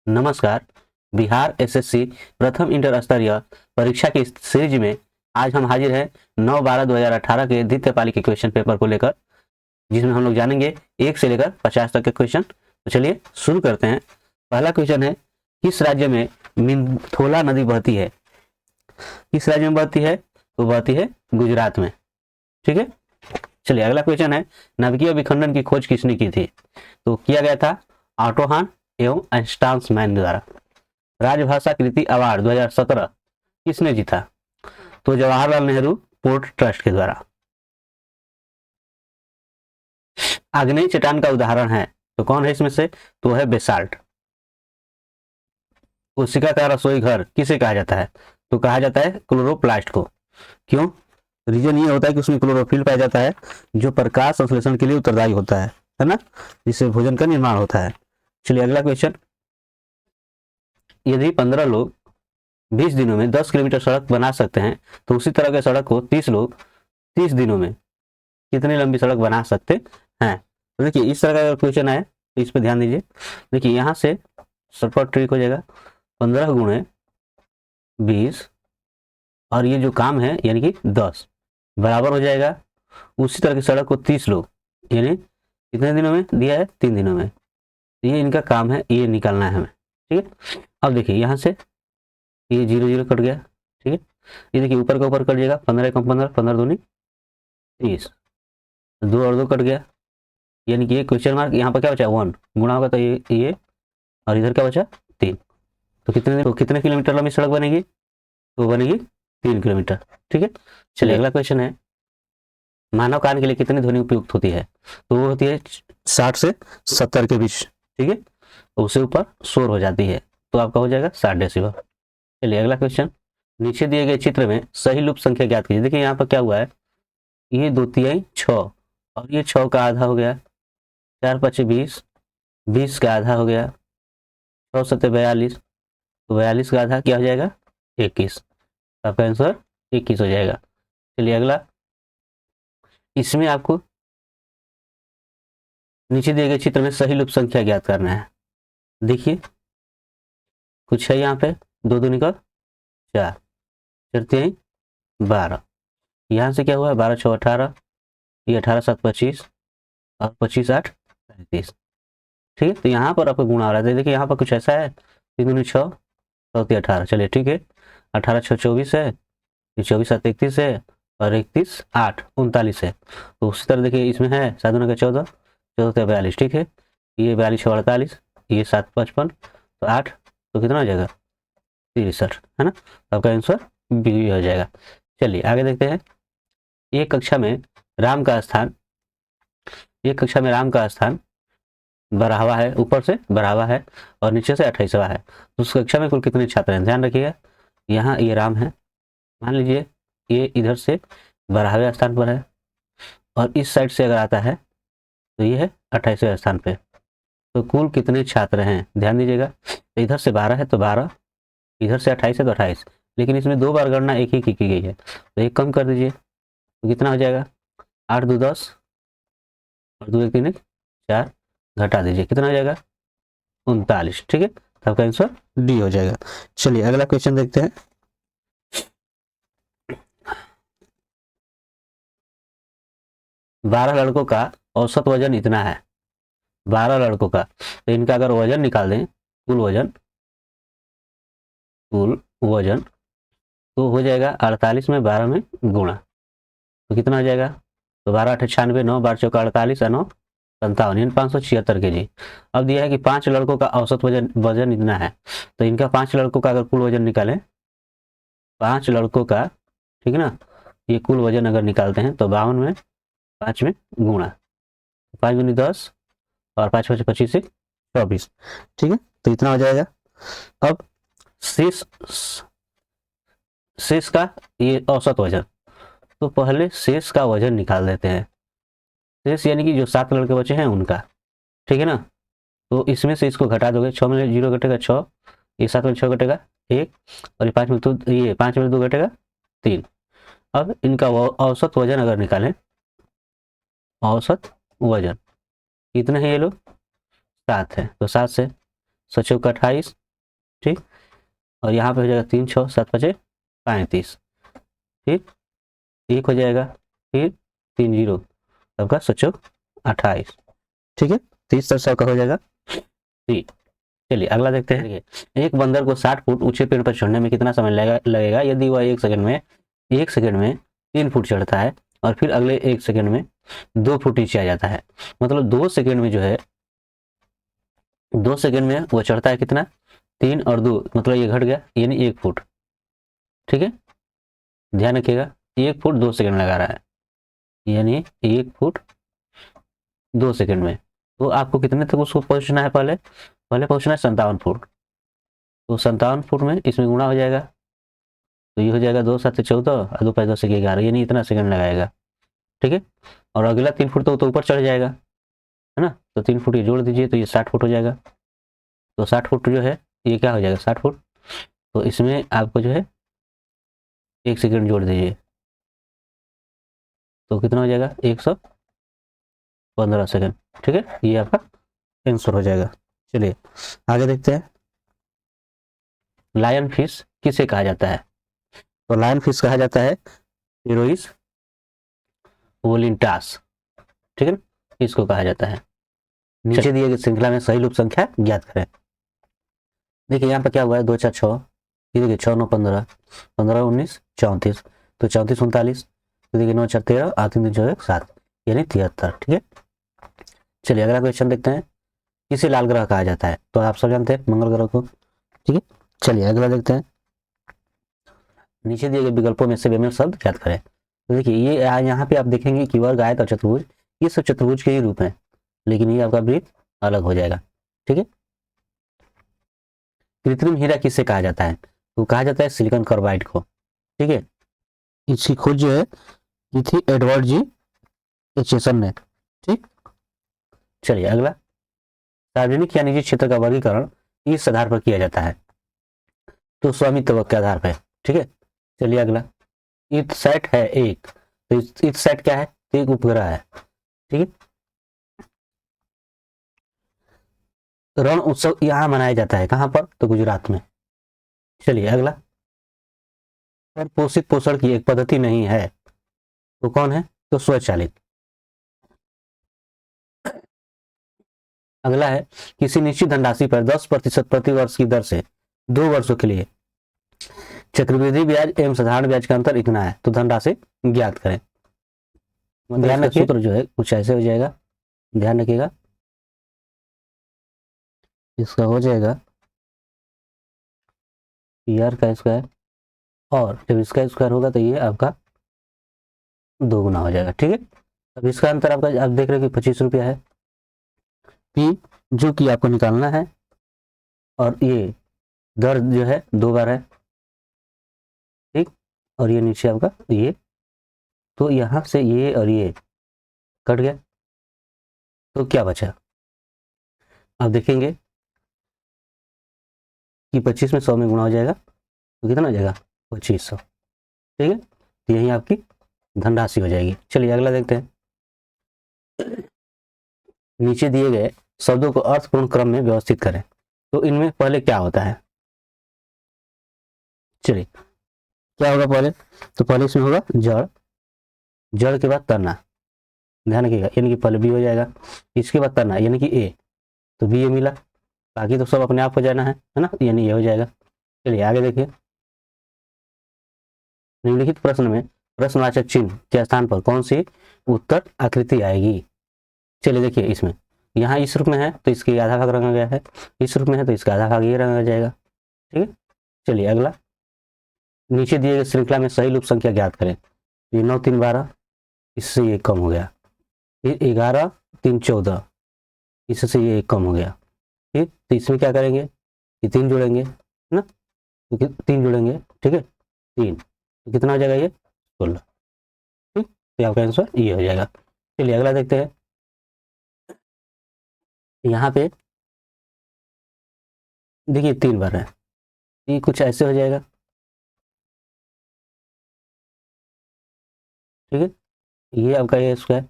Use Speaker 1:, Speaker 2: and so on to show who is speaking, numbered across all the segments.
Speaker 1: नमस्कार। बिहार एसएससी प्रथम इंटर स्तरीय परीक्षा की इस सीरीज में आज हम हाजिर हैं 9/12/2018 के द्वितीय पाली के क्वेश्चन पेपर को लेकर, जिसमें हम लोग जानेंगे 1 से लेकर 50 तक के क्वेश्चन। तो चलिए शुरू करते हैं। पहला क्वेश्चन है, किस राज्य में मिंथोला नदी बहती है? किस राज्य में बहती है? तो बहती है गुजरात में। ठीक है, चलिए अगला क्वेश्चन है, नाभिकीय विखंडन की खोज किसने की थी? तो किया गया था ऑटो हान एवं एंस्टाल्समैन द्वारा। राजभाषा कृति अवार्ड 2017 किसने जीता? तो जवाहरलाल नेहरू पोर्ट ट्रस्ट के द्वारा। आग्नेय चट्टान का उदाहरण है, तो कौन है इसमें से? तो है बेसाल्ट। कोशिका का रसोई घर किसे कहा जाता है? तो कहा जाता है क्लोरोप्लास्ट को। क्यों? रीजन ये होता है कि उसमें क्लोरोफिल पाया जाता है जो प्रकाश संश्लेषण के लिए उत्तरदायी होता है ना, जिससे भोजन का निर्माण होता है। चलिए अगला क्वेश्चन, यदि 15 लोग 20 दिनों में 10 किलोमीटर सड़क बना सकते हैं, तो उसी तरह के सड़क को 30 लोग 30 दिनों में कितनी लंबी सड़क बना सकते हैं? तो देखिए इस तरह का क्वेश्चन है, तो इस पर ध्यान दीजिए। देखिए यहाँ से शॉर्टकट ट्रिक हो जाएगा, 15 गुणे 20 और ये जो काम है यानी कि 10 बराबर हो जाएगा उसी तरह की सड़क को 30 लोग, यानी कितने दिनों में दिया है? 3 दिनों में। ये इनका काम है, ये निकालना है हमें। ठीक है, अब देखिए यहाँ से ये 0 0 कट गया। ठीक है, ये देखिए ऊपर का ऊपर कट जाएगा, 15 कम 15, 15 दूनी 30, 2 और 2 कट गया, यानी कि ये क्वेश्चन मार्क यहाँ पर क्या बचा? 1 गुणा होगा तो ये और इधर क्या बचा? 3। तो कितने किलोमीटर लंबी सड़क बनेगी? तो बनेगी 3 किलोमीटर। ठीक है, चलिए अगला क्वेश्चन है, मानव कान के लिए कितनी ध्वनि उपयुक्त होती है? तो वो होती है 60 से 70 के बीच। ठीक है, तो उससे ऊपर शोर हो जाती है, तो आपका हो जाएगा 60 डेसिबल। चलिए अगला क्वेश्चन, नीचे दिए गए चित्र में सही लुप्त संख्या ज्ञात कीजिए। देखिए यहाँ पर क्या हुआ है, ये 2 तिहाई 6 और ये 6 का आधा हो गया, 4 5 20, 20 का आधा हो गया, 6 7 42, तो 42 का आधा क्या हो जाएगा? 21। आपका आंसर 21 हो जाएगा। चलिए अगला, इसमें आपको नीचे दिए गए चित्र में सही लुप्त संख्या ज्ञात करना है। देखिए कुछ है यहाँ पे, 2 दूनी का 4, 4 तिहाई 12, यहाँ से क्या हुआ? 12 6 18, ये 18 7 25 और 25 8 35। ठीक है, तो यहाँ पर आपको गुणा हो रहा है। देखिए यहाँ पर कुछ ऐसा है, 3 दूनी 6, 4 18। चलिए ठीक है, 18 6 24 है, ये 24 7 31 है और 31 8 39 है। तो उसी तरह देखिए इसमें है 7 दूनी का 14, 14 42। ठीक है, ये 42 6 48, ये 7 55, तो 8, तो कितना हो जाएगा? 63, है ना। तो आपका आंसर बी हो जाएगा। चलिए आगे देखते हैं, एक कक्षा में राम का स्थान, एक कक्षा में राम का स्थान बढ़ावा है, ऊपर से बढ़ावा है और नीचे से 28वां है। तो उस कक्षा में कुल कितने छात्र हैं? ध्यान रखिएगा, यहाँ ये राम है, मान लीजिए ये इधर से बढ़ावे स्थान पर है और इस साइड से अगर आता है तो ये है 28वें स्थान पे। तो कुल कितने छात्र हैं? ध्यान दीजिएगा, तो इधर से 12 है तो 12, इधर से 28 है तो 28, लेकिन इसमें 2 बार गणना एक ही की गई है, तो एक कम कर दीजिए, तो कितना हो जाएगा? 8 2 10 और 2 1 3 1 4, घटा दीजिए, कितना हो जाएगा? 39। ठीक है, तो आपका आंसर डी हो जाएगा। चलिए अगला क्वेश्चन देखते हैं, 12 लड़कों का औसत वजन इतना है, 12 लड़कों का, तो इनका अगर वजन निकाल दें, कुल वजन तो हो जाएगा 48 में 12 में गुणा, तो कितना हो जाएगा? तो 12 8 96, 9 12 चौका 48 और 9 57, यानी 576 के जी। अब दिया है कि 5 लड़कों का औसत वजन इतना है, तो इनका 5 लड़कों का अगर कुल वजन निकालें, 5 लड़कों का, ठीक है ना, ये कुल वजन अगर निकालते हैं तो 52 में 5 में गुणा, 5 दूनी 10 और 5 5 25 से 24। ठीक है, तो इतना हो जाएगा। अब शेष का ये औसत वजन, तो पहले शेष का वजन निकाल देते हैं। शेष यानी कि जो 7 लड़के बचे हैं उनका, ठीक है ना। तो इसमें से इसको घटा दोगे, 6 में 0 घटेगा 6, ये 7 में 6 घटेगा 1 और ये 5 में 2 घटेगा 3। अब इनका औसत वजन अगर निकालें, औसत वजन कितने हैं ये लोग? 7 है, तो 7 से 7 चौका 28, ठीक। और यहाँ पे हो जाएगा 3 6 7 5 35, ठीक। एक हो जाएगा, फिर 3 0 सबका 7 चौक 28, ठीक है। 30 7 का हो जाएगा, ठीक। चलिए अगला देखते हैं। देखिए एक बंदर को 60 फुट ऊंचे पेड़ पर चढ़ने में कितना समय लगेगा यदि वह 1 सेकंड में 3 फुट चढ़ता है और फिर अगले 1 सेकंड में 2 फुट नीचे आ जाता है। मतलब 2 सेकंड में जो है, 2 सेकंड में वो चढ़ता है कितना, 3 और 2, मतलब ये घट गया यानी 1 फुट, ठीक है। ध्यान रखिएगा 1 फुट 2 सेकंड लगा रहा है, यानी 1 फुट 2 सेकंड में। तो आपको कितने तक उसको पहुंचना है, पहले पहुंचना है 57 फुट। तो 57 फुट में इसमें गुणा हो जाएगा, तो ये हो जाएगा 2 7 14 और 2 5 10 11, यानी इतना सेकंड लगाएगा, ठीक है। और अगला 3 फुट तो ऊपर चढ़ जाएगा, है ना। तो 3 फुट ये जोड़ दीजिए तो ये 60 फुट हो जाएगा। तो 60 फुट जो है ये क्या हो जाएगा 60 फुट, तो इसमें आपको जो है 1 सेकंड जोड़ दीजिए तो कितना हो जाएगा 115 सेकंड, ठीक है। ये आपका आंसर हो जाएगा। चलिए आगे देखते हैं। लायन फिश किसे कहा जाता है, तो लायन फिश कहा जाता है हीरोइस वोलिंटास, ठीक है ना, इसको कहा जाता है। नीचे दिए गए श्रृंखला में सही लूप संख्या ज्ञात करें। देखिए यहाँ पर क्या हुआ है 2 4 6, ये देखिए 6 9 15, 15 19 34, तो 34 39, तो देखिए 9 4 13 8 3 2 7, यानी 73, ठीक है। चलिए अगला क्वेश्चन देखते हैं। किसे लाल ग्रह कहा जाता है, तो आप सब जानते हैं मंगल ग्रह को, ठीक है। चलिए अगला देखते हैं। नीचे दिए गए विकल्पों में से बेमेल शब्द ज्ञात करें। तो देखिए ये यहाँ पे आप देखेंगे कि वर्ग आयत और चतुर्भुज, ये सब चतुर्भुज के ही रूप हैं, लेकिन ये आपका वृत्त अलग हो जाएगा, ठीक है। कृत्रिम हीरा किससे कहा जाता है, तो कहा जाता है सिलिकॉन कार्बाइड को, ठीक है। इसकी खोज जो है की थी एडवर्ड जी एचेसन ने, ठीक। चलिए अगला, सार्वजनिक या निजी क्षेत्र का वर्गीकरण इस आधार पर किया जाता है, तो स्वामित्व के आधार पर, ठीक है। चलिए अगला, इथसैट है एक, तो इथसैट क्या है, तो एक उपग्रह है, ठीक है। रण उत्सव यहाँ मनाया जाता है, कहाँ पर, तो गुजरात में। चलिए अगला, पर पोषित पोषण की एक पद्धति नहीं है, तो कौन है, तो स्वचालित। अगला है, किसी निश्चित धनराशि पर 10% प्रति वर्ष की दर से 2 वर्षों के लिए चक्रवृद्धि ब्याज एवं साधारण ब्याज का अंतर इतना है, तो धनराशि ज्ञात करें। ध्यान रखिए सूत्र जो है कुछ ऐसे हो जाएगा, ध्यान रखिएगा। इसका हो जाएगा पीआर का स्क्वायर, और जब इसका स्क्वायर होगा तो ये आपका 2 गुना हो जाएगा, ठीक है। अब इसका अंतर आपका आप देख रहे हो कि 25 रुपया है, पी जो कि आपको निकालना है, और ये दर जो है 2 बार है, ठीक। और ये नीचे आपका ये, तो यहां से ये और ये कट गया, तो क्या बचा, आप देखेंगे कि 25 में 100 में गुणा हो जाएगा, तो कितना हो जाएगा 2500, ठीक है। तो यही आपकी धनराशि हो जाएगी। चलिए अगला देखते हैं। नीचे दिए गए शब्दों को अर्थपूर्ण क्रम में व्यवस्थित करें, तो इनमें पहले क्या होता है, चलिए क्या होगा पहले, तो पहले इसमें होगा जड़, जड़ के बाद तना, ध्यान रखिएगा, यानी कि पहले बी हो जाएगा, इसके बाद तना यानी कि ए, तो बी ए मिला, बाकी तो सब अपने आप हो जाना है ना, यानी ये हो जाएगा। चलिए आगे देखिए। निम्नलिखित प्रश्न में प्रश्नवाचक चिन्ह के स्थान पर कौन सी उत्तर आकृति आएगी। चलिए देखिए इसमें, यहाँ इस रूप में है तो इसकी आधा भाग रंगा गया है, इस रूप में है तो इसका आधा भाग ये रंगा जाएगा, ठीक है। चलिए अगला, नीचे दिए गए श्रृंखला में सही लूप संख्या ज्ञात करें। ये 9 3 12, इससे ये कम हो गया, ये 11 3 14, इससे ये कम हो गया, ठीक। तो इसमें क्या करेंगे, ये 3 जोड़ेंगे, है ना, तो 3 जोड़ेंगे, ठीक है, 3, तो कितना हो जाएगा ये 16, ठीक। तो आपका आंसर ये हो जाएगा। चलिए अगला देखते हैं। यहाँ पे देखिए 3 बार है, ये कुछ ऐसे हो जाएगा, ठीक है। ये आपका ए स्क्वायर,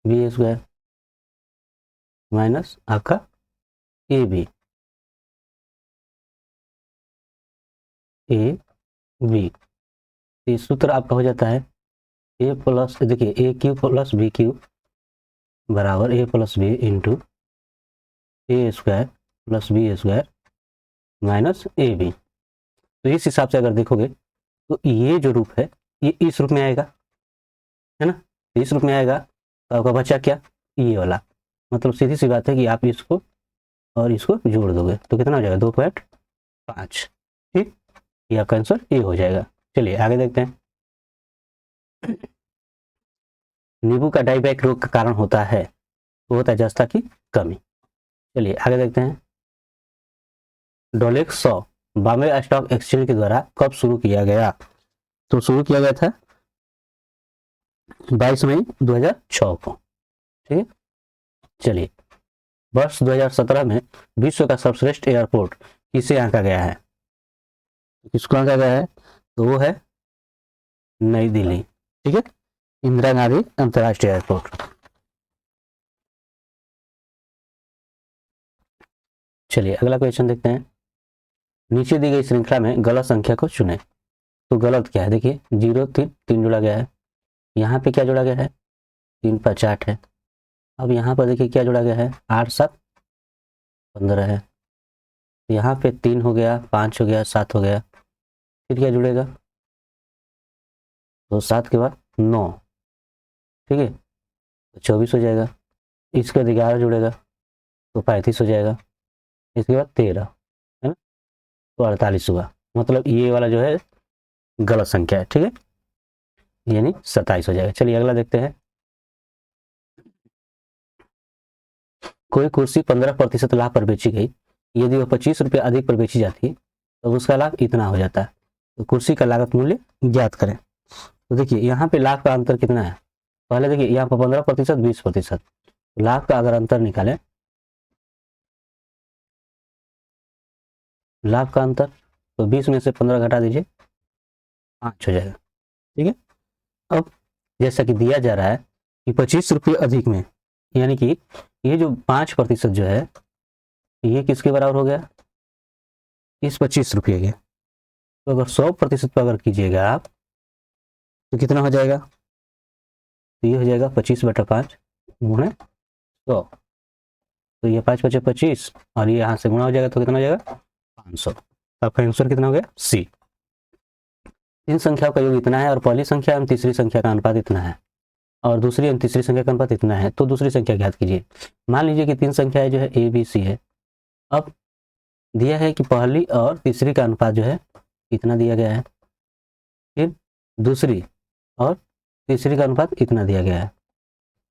Speaker 1: बी स्क्वायर, माइनस आपका ए बी, ए बी, ये सूत्र आपका हो जाता है ए प्लस, देखिए A cube plus B cube बराबर A plus B into A square plus B square minus A B. तो इस हिसाब से अगर देखोगे तो ये जो रूप है ये इस रूप में आएगा, है ना, इस रूप में आएगा। तो आपका बचा क्या, ये वाला। मतलब सीधी सी बात है कि आप इसको और इसको जोड़ दोगे तो कितना हो जाएगा, 2.5। ठीक, ये आपका आंसर ये हो जाएगा। चलिए आगे देखते हैं। नींबू का डाइबैक रोग का कारण होता है, वो होता है जस्ता की कमी। चलिए आगे देखते हैं। डोलेक्स 100 बॉम्बे स्टॉक एक्सचेंज के द्वारा कब शुरू किया गया? तो शुरू किया गया था 22 मई 2006 को। ठीक है, चलिए वर्ष 2017 में विश्व का सर्वश्रेष्ठ एयरपोर्ट किसे आंका गया है? किसको आंका गया है? तो वो है नई दिल्ली। ठीक है, इंदिरा गांधी अंतर्राष्ट्रीय एयरपोर्ट। चलिए अगला क्वेश्चन देखते हैं। नीचे दी गई श्रृंखला में गलत संख्या को चुने। तो गलत क्या है, देखिए 0 3 3 जोड़ा गया है, यहाँ पे क्या जोड़ा गया है, 3 5 8 है। अब यहाँ पर देखिए क्या जोड़ा गया है, 8 7 15 है। यहाँ पे 3 हो गया, 5 हो गया, 7 हो गया, फिर क्या जुड़ेगा, तो 7 के बाद 9, ठीक है, तो 24 हो जाएगा। इसके बाद 11 जुड़ेगा तो 35 हो जाएगा। इसके बाद 13, है ना, तो 48 हुआ। मतलब ये वाला जो है गलत संख्या है। ठीक है, यानी 27 हो जाएगा। चलिए अगला देखते हैं। कोई कुर्सी 15% लाभ पर बेची गई, यदि वह 25 रुपये अधिक पर बेची जाती तो उसका लाभ इतना हो जाता है। तो कुर्सी का लागत मूल्य ज्ञात करें। तो देखिए यहाँ पे लाभ का अंतर कितना है, पहले देखिए यहाँ पर 15% 20%, लाभ का अगर अंतर निकालें, लाभ का अंतर, तो 20 में से 15 घटा दीजिए, 5 हो जाएगा। ठीक है, अब जैसा कि दिया जा रहा है कि 25 रुपये अधिक में, यानी कि ये जो 5% जो है ये किसके बराबर हो गया, इस 25 रुपये के। तो अगर 100% पर अगर कीजिएगा आप तो कितना हो जाएगा, तो ये हो जाएगा 25/5 गुणे 100। तो ये 5 5 25 और ये यहाँ से गुणा हो जाएगा तो कितना हो जाएगा 500। तो आपका आंसर कितना हो गया, सी। तीन संख्याओं का योग इतना है और पहली संख्या एवं तीसरी संख्या का अनुपात इतना है और दूसरी एवं तीसरी संख्या का अनुपात इतना है। तो दूसरी संख्या ज्ञात कीजिए। मान लीजिए कि तीन संख्याएं जो है ए बी सी है। अब दिया है कि पहली और तीसरी का अनुपात जो है इतना दिया गया है, फिर दूसरी और तीसरी का अनुपात इतना दिया गया है।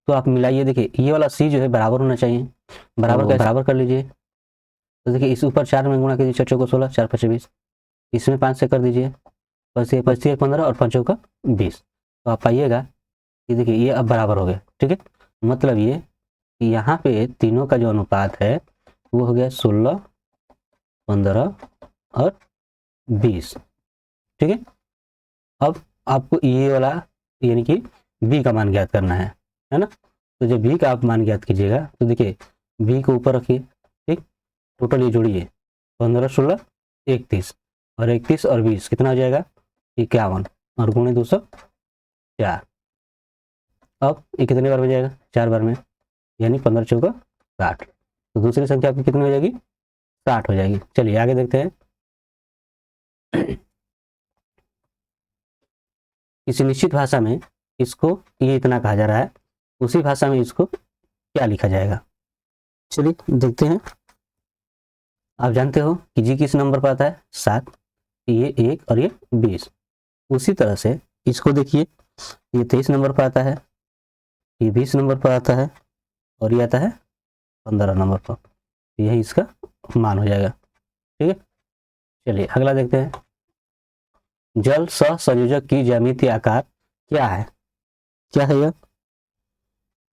Speaker 1: तो आप मिलाइए, देखिए ये वाला सी जो है बराबर होना चाहिए, बराबर का बराबर कर लीजिए। तो देखिए इस ऊपर 4 में गुणा कीजिए, 4 चौको 16, 4 5 20, इसमें 5 से कर दीजिए, 25 15 और 5 का 20। तो आप पाइएगा कि देखिए ये अब बराबर हो गया। ठीक है, मतलब ये कि यहाँ पे तीनों का जो अनुपात है वो हो गया 16 15 और 20। ठीक है, अब आपको ये वाला यानी कि बी का मान ज्ञात करना है ना। तो जब बी का आप मान ज्ञात कीजिएगा तो देखिए बी को ऊपर रखिए, ठीक, टोटल ये जोड़िए 15 16 31 और 31 और 20 कितना हो जाएगा 51 और गुणे 204। अब ये कितने बार में जाएगा, 4 बार में, यानी 15 चौका 60। तो दूसरी संख्या आपकी कितनी हो जाएगी, 60 हो जाएगी। चलिए आगे देखते हैं। किसी निश्चित भाषा में इसको ये इतना कहा जा रहा है, उसी भाषा में इसको क्या लिखा जाएगा। चलिए देखते हैं। आप जानते हो कि जी किस नंबर पर आता है, 7, ये 1 और ये 20। उसी तरह से इसको देखिए, ये 23 नंबर पर आता है, ये 20 नंबर पर आता है और ये आता है 15 नंबर पर। यही इसका मान हो जाएगा। ठीक है, चलिए अगला देखते हैं। जल सहसंयोजक की ज्यामितीय आकार क्या है, क्या है यह,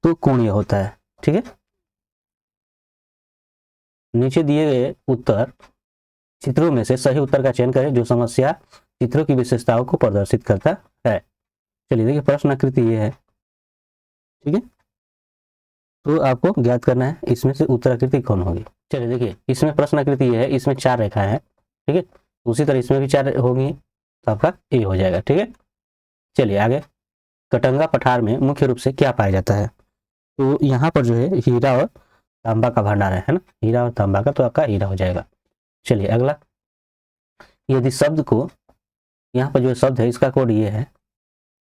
Speaker 1: तो कोणीय होता है। ठीक है, नीचे दिए गए उत्तर चित्रों में से सही उत्तर का चयन करें जो समस्या चित्रों की विशेषताओं को प्रदर्शित करता है। चलिए देखिए प्रश्न आकृति ये है। ठीक है, तो आपको ज्ञात करना है इसमें से उत्तराकृति कौन होगी। चलिए देखिए, इसमें प्रश्नाकृति है, इसमें 4 रेखाएं हैं, ठीक है। उसी तरह इसमें भी 4 होंगी, तो आपका ए हो जाएगा, ठीक है। चलिए आगे, कटंगा पठार में मुख्य रूप से क्या पाया जाता है? तो यहाँ पर जो है हीरा और तांबा का भंडार है ना, हीरा और तांबा का, तो आपका हीरा हो जाएगा। चलिए अगला, यदि शब्द को, यहाँ पर जो शब्द है इसका कोड ये है,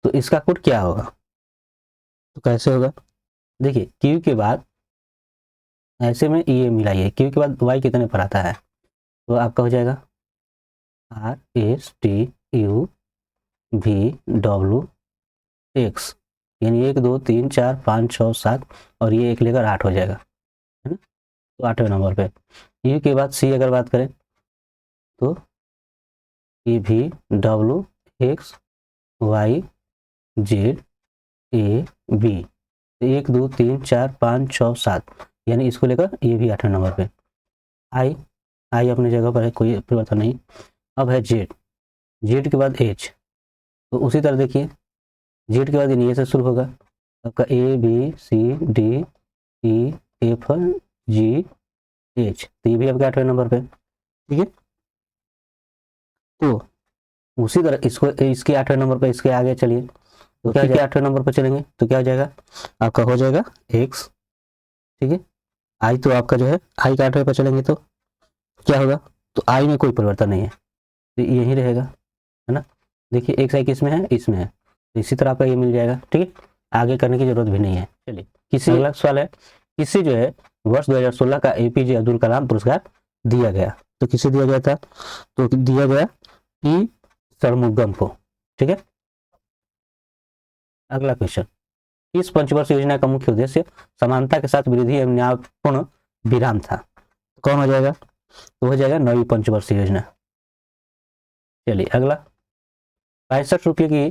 Speaker 1: तो इसका कोड क्या होगा? तो कैसे होगा? देखिए, क्यू के बाद ऐसे में ये मिलाइए, क्यू के बाद वाई कितने पर आता है, तो आपका हो जाएगा RSTUVW, यानी 1 2 3 4 5 6 7 और ये 1 लेकर 8 हो जाएगा, है ना। तो 8वें नंबर पे यू के बाद सी अगर बात करें तो EVWXYZAB, 1 2 3 4 5 6 7, यानी इसको लेकर ये भी 8वें नंबर पे। आई अपनी जगह पर है, कोई परिवर्तन नहीं। अब है जेड, जेड के बाद एच, तो उसी तरह देखिए जेड के बाद ये से शुरू होगा, आपका ABCDEFGH, तो ये भी आपके 8वें नंबर पे, ठीक है। तो उसी तरह इसको, इसके 8वें नंबर पे इसके आगे चलिए, तो क्या 8वें नंबर पर चलेंगे तो क्या हो जाएगा, आपका हो जाएगा एक्स, ठीक है। आई तो आपका जो है आई के 8वें पर चलेंगे तो क्या होगा, तो आई में कोई परिवर्तन नहीं है, तो यही रहेगा, है ना। देखिए एक्स आई किस में है, इसमें है, तो इसी तरह आपका ये मिल जाएगा, ठीक है। आगे करने की जरूरत भी नहीं है। चलिए किसी अगला सवाल है, किसी जो है वर्ष 2016 का APJ अब्दुल कलाम पुरस्कार दिया गया, तो किसे दिया गया था, तो दिया गया टी षणमुगम को, ठीक है। अगला क्वेश्चन, इस पंचवर्ष योजना का मुख्य उद्देश्य समानता के साथ वृद्धि एवं न्यायपूर्ण विराम था, कौन हो जाएगा, तो हो जाएगा 9वीं पंचवर्षीय योजना। चलिए अगला, 65 रुपये की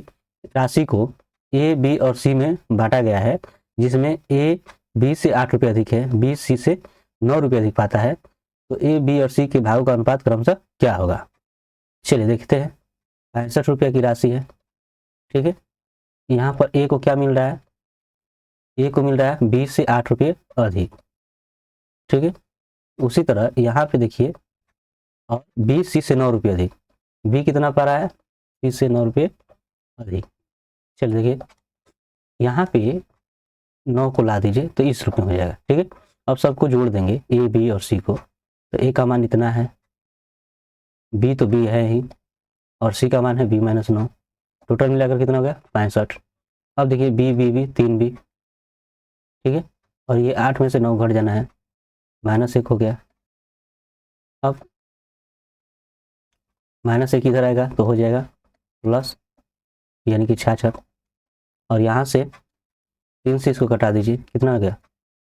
Speaker 1: राशि को A, B और C में बांटा गया है, जिसमें A B से 8 रुपये अधिक है, B C से 9 रुपये अधिक पाता है, तो A, B और C के भागों का अनुपात क्रमशः क्या होगा। चलिए देखते हैं, 65 रुपये की राशि है, ठीक है। यहाँ पर A को क्या मिल रहा है, A को मिल रहा है B से 8 रुपये अधिक, ठीक है। उसी तरह यहाँ पे देखिए, और B C से 9 रुपये अधिक, B कितना पा रहा है, C से 9 रुपये अधिक। चलिए देखिए, यहाँ पे 9 को ला दीजिए तो इस रूप में हो जाएगा, ठीक है। अब सबको जोड़ देंगे A, B और C को, तो A का मान इतना है, B तो B है ही, और C का मान है B - 9, टोटल मिलाकर कितना हो गया 65। अब देखिए B B B 3B, ठीक है, और ये 8 में से 9 घट जाना है, -1 हो गया। अब -1 इधर आएगा तो हो जाएगा प्लस, यानी कि 66, और यहाँ से 3 से इसको कटा दीजिए, कितना हो गया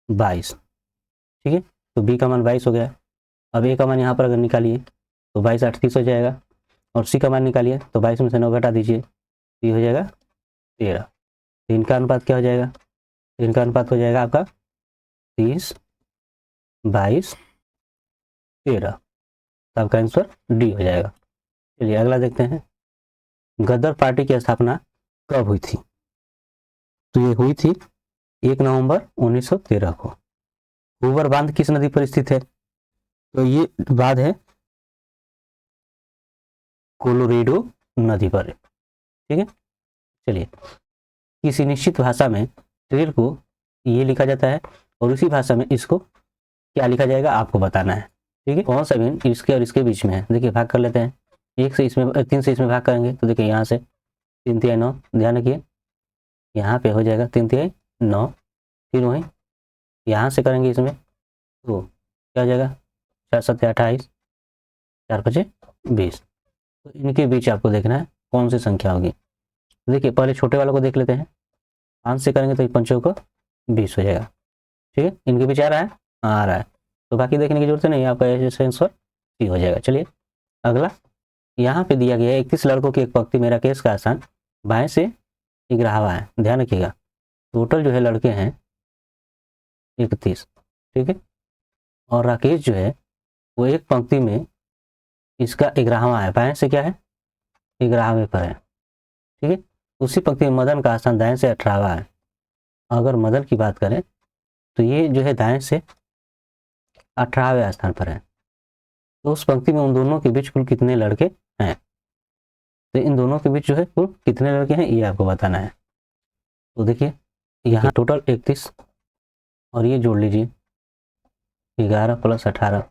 Speaker 1: 22, ठीक है। तो B का मान 22 हो गया। अब A का मान यहाँ पर अगर निकालिए तो 22 8 30 हो जाएगा, और C का मान निकालिए तो 22 में से 9 घटा दीजिए, तो ये हो जाएगा 13। तो इनका अनुपात क्या हो जाएगा, इनका अनुपात हो जाएगा आपका 30 22 13, तो आपका आंसर डी हो जाएगा। चलिए अगला देखते हैं, गदर पार्टी की स्थापना कब हुई थी, तो ये हुई थी 1 नवंबर 1913 को। हूवर बांध किस नदी पर स्थित है, तो ये बांध है कोलोरेडो नदी पर, ठीक है। चलिए, किसी निश्चित भाषा में ट्रेल को ये लिखा जाता है, और उसी भाषा में इसको क्या लिखा जाएगा आपको बताना है, ठीक है। कौन सा भिन्न इसके और इसके बीच में है, देखिए भाग कर लेते हैं, 1 से इसमें 3 से इसमें भाग करेंगे तो देखिए यहाँ से 3 तिहाई 9, ध्यान रखिए यहाँ पे हो जाएगा 3 तिहाई 9, फिर वहीं यहाँ से करेंगे इसमें तो क्या हो जाएगा 4 7 28, 4 5 20, तो इनके बीच आपको देखना है कौन सी संख्या होगी। देखिए पहले छोटे वालों को देख लेते हैं, 5 से करेंगे तो 5 को 20 हो जाएगा, ठीक है। इनके बीच आ रहा है, आ रहा है, तो बाकी देखने की जरूरत नहीं, आपका आंसर सी हो जाएगा। चलिए अगला, यहाँ पे दिया गया है 31 लड़कों की एक पंक्ति में राकेश का स्थान बाएं से 11वां है, ध्यान रखिएगा टोटल जो है लड़के हैं 31, ठीक है, और राकेश जो है वो एक पंक्ति में इसका 11वां है, बाएं से क्या है 11वें पर है, ठीक है। उसी पंक्ति में मदन का स्थान दाएं से 18वां है। अगर मदन की बात करें तो ये जो है दाएं से 18वें स्थान पर है। तो उस पंक्ति में उन दोनों के बीच कुल कितने लड़के हैं, तो इन दोनों के बीच जो है कुल कितने लड़के हैं ये आपको बताना है। तो देखिए यहाँ टोटल 31 और ये जोड़ लीजिए 11 + 18,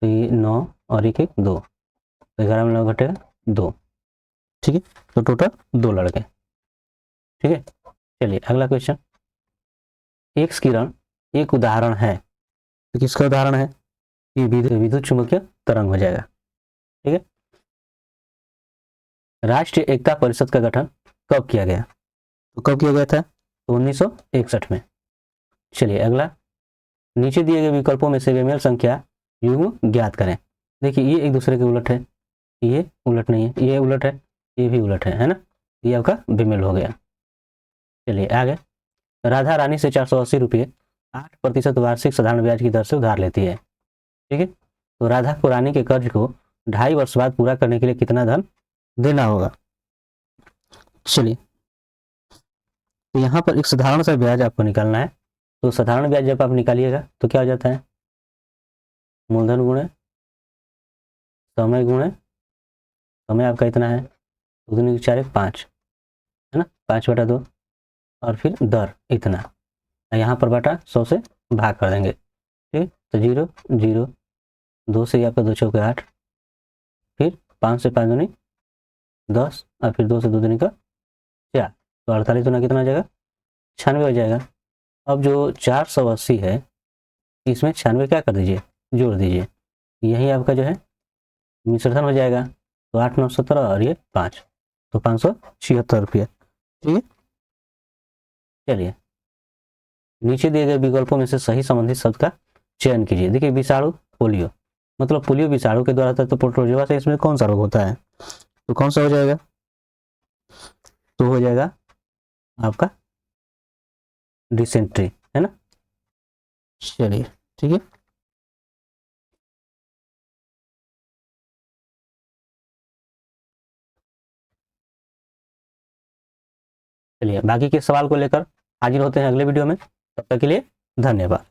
Speaker 1: तो ये 9 और एक 2, तो 11 में 9 घटेगा 2, ठीक है। तो टोटल 2 लड़के, ठीक है। चलिए अगला क्वेश्चन, एक्स किरण एक उदाहरण है, तो किसका उदाहरण है, ये विद्युत चुंबकीय तरंग हो जाएगा, ठीक है। राष्ट्रीय एकता परिषद का गठन कब किया गया, तो कब किया गया था, तो 1961 में। चलिए अगला, नीचे दिए गए विकल्पों में से बेमेल संख्या युग्म ज्ञात करें। देखिए ये एक दूसरे के उलट है, ये उलट नहीं है, ये उलट है, ये भी उलट है ना, ये आपका बेमेल हो गया। चलिए आगे, राधा रानी से 480 रुपये 8% वार्षिक साधारण ब्याज की दर से उधार लेती है, ठीक है। तो राधा को रानी के कर्ज को 2.5 वर्ष बाद पूरा करने के लिए कितना धन देना होगा। चलिए तो यहाँ पर एक साधारण सा ब्याज आपको निकालना है। तो साधारण ब्याज जब आप निकालिएगा तो क्या हो जाता है, मूलधन गुणे समय गुणे समय आपका इतना है 2 दूनी 4 5, है ना, 5/2 और फिर दर इतना, यहाँ पर बटा 100 से भाग कर देंगे, ठीक। तो 0 0, 2 से आपका 2 चौके 8, फिर 5 से 5 दूनी 10 और फिर 2 से 2 दूनी का 4, तो 48 दूना कितना हो जाएगा 96 हो जाएगा। अब जो 480 है इसमें 96 क्या कर दीजिए जोड़ दीजिए, यही आपका जो है मिश्रण हो जाएगा। तो 8 9 17 और ये 5, तो 576 रुपये, ठीक है। चलिए नीचे दिए गए विकल्पों में से सही संबंधित शब्द का चयन कीजिए। देखिए विषाणु पोलियो, मतलब पोलियो विषाणु के द्वारा होता है, तो प्रोटोजोआ से इसमें कौन सा रोग होता है, तो कौन सा हो जाएगा, तो हो जाएगा आपका डिसेंट्री, है ना। चलिए ठीक है। चलिए बाकी के सवाल को लेकर हाजिर होते हैं अगले वीडियो में, तब तक के लिए धन्यवाद।